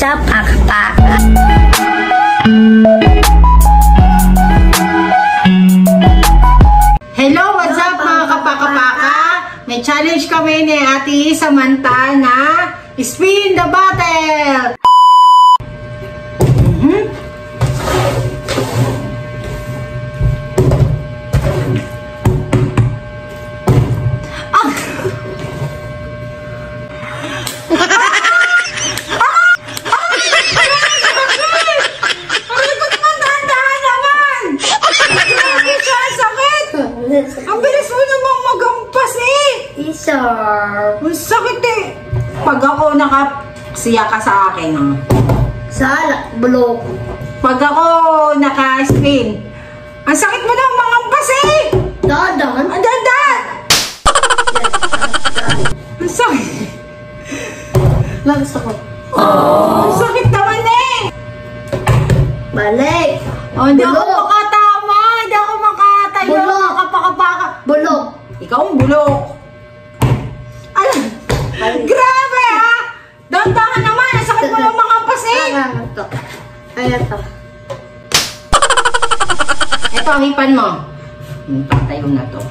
up, akpa? Hello, what's up mga kapakapaka? May challenge kami ni Ate Samantha na spin the bottle! Ang bilis mo namang magampas eh! Isar. Ang sakit eh! Pag ako nakasiya ka sa akin, ha? Sala, bulok. Pag ako naka-spin, ang sakit mo namang magampas eh! Dadan? Ang dadan! Ang sakit! Lagas ako. Ang sakit naman eh! Balik. Oh, hindi ako makatama! Hindi ako makatayo! Bulok! Kapaka-paka! Bulok. Ikaw ang bulok! Ay! Grabe ha! Dandahan naman! Ang sakit mo lang makampas eh! Ayan to. Ito ang hipan mo. Patayo na to.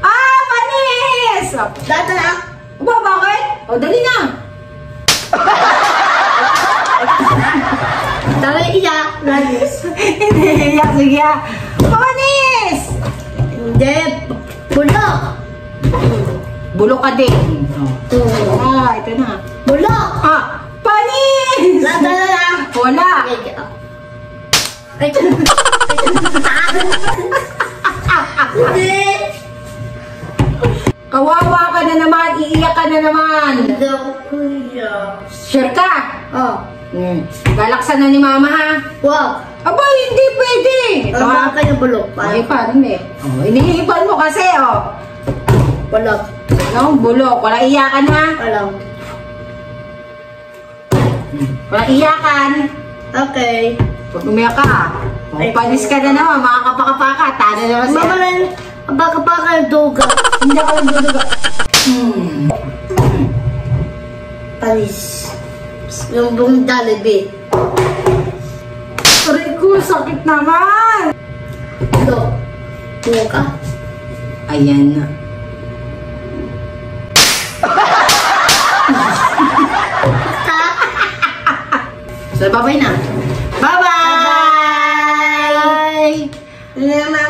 Ah! Manis! Data na. Ba, bakit? O, dali na! Dali iya. Lagis. Hindi, iyak, sige ha. Manis! Hindi. Bulok. Bulok ka din. Ah, ito na. Bulok. Ah! Panis! Data na. Wala! Ay, hindi. Kawawa ka na naman, iiyak ka na naman. Hindi ako kuya. Sure ka? Oh. Galaksan na ni mama ha? Wow. Aba, hindi pwede. Ito Ano ha? ba kayo bulok? Hipan eh. Oh, inihipan mo kasi oh. Bulok. No, bulok. Wala iyakan ha? Alam. Wala iyakan. Okay. Pag umiyak ka ha? Oh, panis ka na naman, mga kapakapaka. Tana naman siya. Mama rin. Baka yung duga. Hindi ako nagduduga. Panis. Yung buong Jollibee. Aray ko, sakit naman. Bulok. Bulok ka. Ayan na. So, bye-bye na. Bye-bye! Bye!